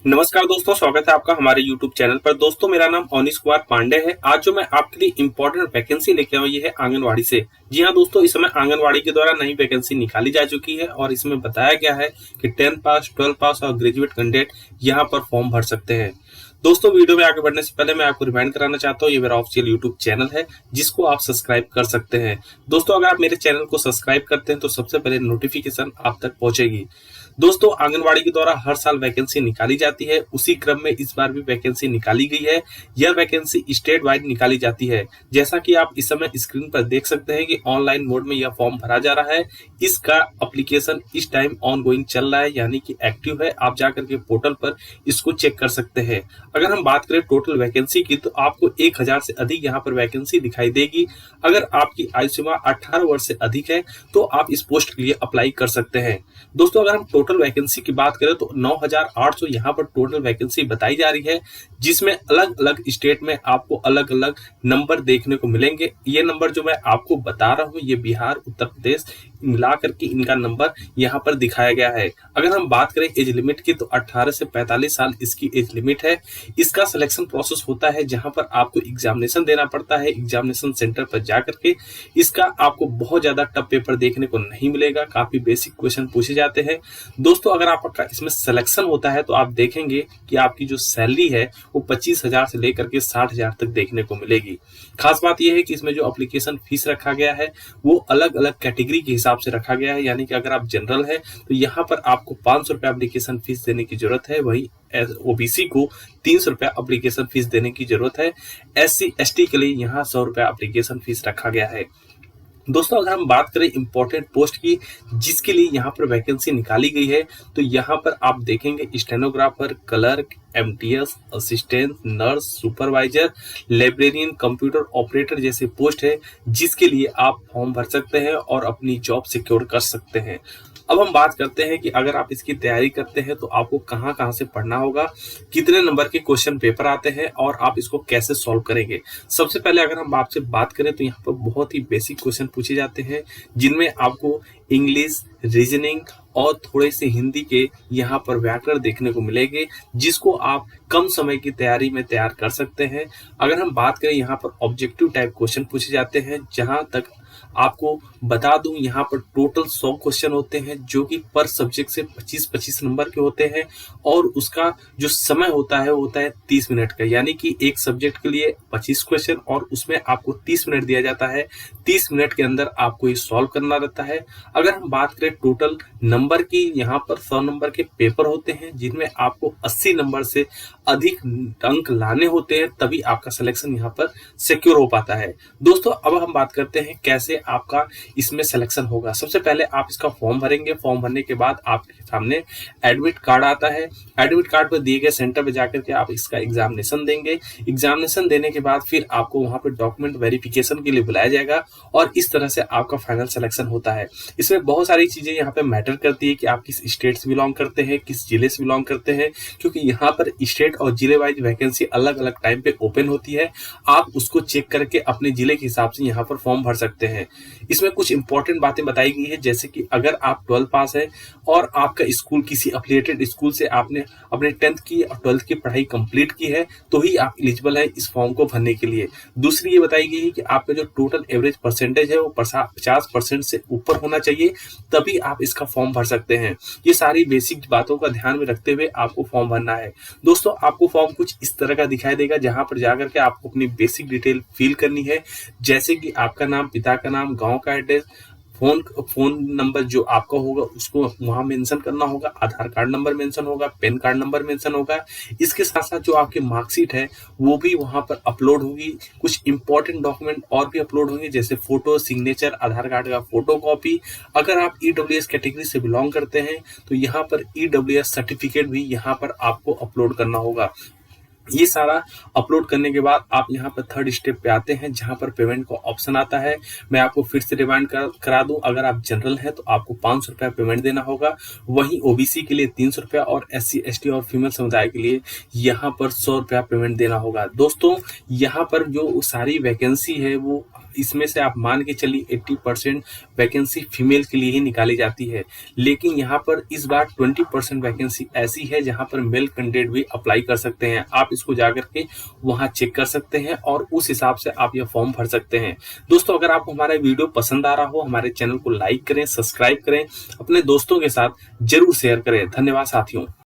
नमस्कार दोस्तों, स्वागत है आपका हमारे YouTube चैनल पर। दोस्तों, मेरा नाम अवनीश कुमार पांडे है। आज जो मैं आपके लिए इंपॉर्टेंट वैकेंसी लेके आया हूं, ये है आंगनवाड़ी से। जी हां दोस्तों, इस समय आंगनवाड़ी के द्वारा नई वैकेंसी निकाली जा चुकी है और इसमें बताया गया है कि 10th पास, 12 पास और ग्रेजुएट कैंडिडेट यहाँ पर फॉर्म भर सकते हैं। दोस्तों, वीडियो में आगे बढ़ने से पहले मैं आपको रिमाइंड कराना चाहता हूँ, ये मेरा ऑफिशियल यूट्यूब चैनल है जिसको आप सब्सक्राइब कर सकते हैं। दोस्तों, अगर आप मेरे चैनल को सब्सक्राइब करते हैं तो सबसे पहले नोटिफिकेशन आप तक पहुंचेगी। दोस्तों, आंगनवाड़ी के द्वारा हर साल वैकेंसी निकाली जाती है, उसी क्रम में इस बार भी वैकेंसी निकाली गई है। यह वैकेंसी स्टेट वाइड निकाली जाती है। जैसा कि आप इस समय स्क्रीन पर देख सकते हैं कि ऑनलाइन मोड में यह फॉर्म भरा जा रहा है। इसका एप्लीकेशन इस टाइम ऑन गोइंग चल रहा है, यानी कि एक्टिव है। आप जाकर के पोर्टल पर इसको चेक कर सकते हैं। अगर हम बात करें टोटल वैकेंसी की, तो आपको 1000 से अधिक यहाँ पर वैकेंसी दिखाई देगी। अगर आपकी आयु सीमा 18 वर्ष से अधिक है तो आप इस पोस्ट के लिए अप्लाई कर सकते हैं। दोस्तों, अगर हम टोटल वैकेंसी की बात करें तो 9800 यहाँ पर टोटल वैकेंसी बताई जा रही है, जिसमें अलग अलग स्टेट में आपको अलग अलग नंबर देखने को मिलेंगे। ये नंबर जो मैं आपको बता रहा हूँ, ये बिहार, उत्तर प्रदेश मिला करके इनका नंबर यहाँ पर दिखाया गया है। अगर हम बात करें एज लिमिट की, तो 18 से 45 साल इसकी एज लिमिट है। इसका सिलेक्शन प्रोसेस होता है जहां पर आपको एग्जामिनेशन देना पड़ता है। एग्जामिनेशन सेंटर पर जाकर के इसका आपको बहुत ज्यादा टफ पेपर देखने को नहीं मिलेगा, काफी बेसिक क्वेश्चन पूछे जाते हैं। दोस्तों, अगर आपका इसमें सिलेक्शन होता है तो आप देखेंगे कि आपकी जो सैलरी है वो 25,000 से लेकर के 60,000 तक देखने को मिलेगी। खास बात यह है कि इसमें जो एप्लीकेशन फीस रखा गया है वो अलग अलग कैटेगरी के हिसाब से रखा गया है, यानी कि अगर आप जनरल है तो यहाँ पर आपको 500 रुपये एप्लीकेशन फीस देने की जरूरत है। वही ओबीसी को 300 रुपये एप्लीकेशन फीस देने की जरूरत है। SC ST के लिए यहाँ 100 रुपये एप्लीकेशन फीस रखा गया है। दोस्तों, अगर हम बात करें इंपॉर्टेंट पोस्ट की जिसके लिए यहाँ पर वैकेंसी निकाली गई है, तो यहाँ पर आप देखेंगे stenographer, clerk, MTS, assistant, nurse, supervisor, librarian, computer operator जैसे पोस्ट है जिसके लिए आप फॉर्म भर सकते हैं और अपनी जॉब सिक्योर कर सकते हैं। अब हम बात करते हैं कि अगर आप इसकी तैयारी करते हैं तो आपको कहाँ कहाँ से पढ़ना होगा, कितने नंबर के क्वेश्चन पेपर आते हैं और आप इसको कैसे सॉल्व करेंगे। सबसे पहले अगर हम आपसे बात करें तो यहाँ पर बहुत ही बेसिक क्वेश्चन पूछे जाते हैं, जिनमें आपको इंग्लिश, रीजनिंग और थोड़े से हिंदी के यहाँ पर व्याकरण देखने को मिलेंगे, जिसको आप कम समय की तैयारी में तैयार कर सकते हैं। अगर हम बात करें, यहाँ पर ऑब्जेक्टिव टाइप क्वेश्चन पूछे जाते हैं। जहां तक आपको बता दूं, यहाँ पर टोटल 100 क्वेश्चन होते हैं जो कि पर सब्जेक्ट से 25-25 नंबर के होते हैं और उसका जो समय होता है वो होता है 30 मिनट का, यानी कि एक सब्जेक्ट के लिए 25 क्वेश्चन और उसमें आपको 30 मिनट दिया जाता है। 30 मिनट के अंदर आपको ये सॉल्व करना रहता है। अगर हम बात करें टोटल नंबर की, यहाँ पर 100 नंबर के पेपर होते हैं जिनमें आपको 80 नंबर से अधिक अंक लाने होते हैं, तभी आपका सिलेक्शन यहाँ पर सिक्योर हो पाता है। दोस्तों, अब हम बात करते हैं कैसे आपका इसमें सिलेक्शन होगा। सबसे पहले आप इसका फॉर्म भरेंगे। फॉर्म भरने के बाद आपके सामने एडमिट कार्ड आता है। एडमिट कार्ड पर दिए गए सेंटर पर जाकर के आप इसका एग्जामिनेशन देंगे। एग्जामिनेशन देने के बाद फिर आपको वहां पर डॉक्यूमेंट वेरिफिकेशन के लिए बुलाया जाएगा और इस तरह से आपका फाइनल सिलेक्शन होता है। इसमें बहुत सारी चीजें यहाँ पे मैटर करती है कि आप किस स्टेट से बिलोंग करते हैं, किस जिले से बिलोंग करते हैं, क्योंकि यहाँ पर स्टेट और जिले वाइज वैकेंसी अलग अलग टाइम पे ओपन होती है। आप उसको चेक करके अपने जिले के हिसाब से यहाँ पर फॉर्म भर सकते हैं। इसमें कुछ इंपॉर्टेंट बातें बताई गई है, जैसे कि अगर आप 12 पास है और आपका स्कूल किसी एफिलिएटेड स्कूल से आपने अपने 10th की और 12th की पढ़ाई कंप्लीट की है तो ही आप एलिजिबल है इस फॉर्म को भरने के लिए। दूसरी ये बताई गई है कि आपका जो टोटल एवरेज परसेंटेज है वो 50% से ऊपर होना चाहिए, तभी आप इसका फॉर्म भर सकते हैं। ये सारी बेसिक बातों का ध्यान में रखते हुए आपको फॉर्म भरना है। दोस्तों, आपको फॉर्म कुछ इस तरह का दिखाई देगा, जहां पर जाकर के आपको अपनी बेसिक डिटेल फिल करनी है, जैसे कि आपका नाम, पिता का नाम, गांव का एड्रेस, फोन नंबर जो आपका होगा उसको वहां मेंशन करना होगा, आधार कार्ड नंबर मेंशन होगा, पैन कार्ड नंबर मेंशन होगा। इसके साथ साथ जो आपके मार्कशीट है वो भी वहां पर अपलोड होगी। कुछ इंपॉर्टेंट डॉक्यूमेंट और भी अपलोड होंगे, जैसे फोटो, सिग्नेचर, आधार कार्ड का फोटो कॉपी। अगर आप EWS कैटेगरी से बिलोंग करते हैं तो यहाँ पर EWS सर्टिफिकेट भी यहाँ पर आपको अपलोड करना होगा। ये सारा अपलोड करने के बाद आप यहाँ पर थर्ड स्टेप पे आते हैं, जहां पर पेमेंट का ऑप्शन आता है। मैं आपको फिर से रिमाइंड करा दूं, अगर आप जनरल हैं तो आपको 500 रुपया पेमेंट देना होगा। वहीं ओबीसी के लिए 300 रुपया और SC ST और फीमेल समुदाय के लिए यहाँ पर 100 रुपया पेमेंट देना होगा। दोस्तों, यहाँ पर जो सारी वैकेंसी है वो इसमें से आप मान के चलिए 80% वैकेंसी फीमेल के लिए ही निकाली जाती है, लेकिन यहाँ पर इस बार 20% वैकेंसी ऐसी है जहाँ पर मेल कैंडिडेट भी अप्लाई कर सकते हैं। आप इसको जाकर के वहाँ चेक कर सकते हैं और उस हिसाब से आप यह फॉर्म भर सकते हैं। दोस्तों, अगर आपको हमारा वीडियो पसंद आ रहा हो, हमारे चैनल को लाइक करें, सब्सक्राइब करें, अपने दोस्तों के साथ जरूर शेयर करें। धन्यवाद साथियों।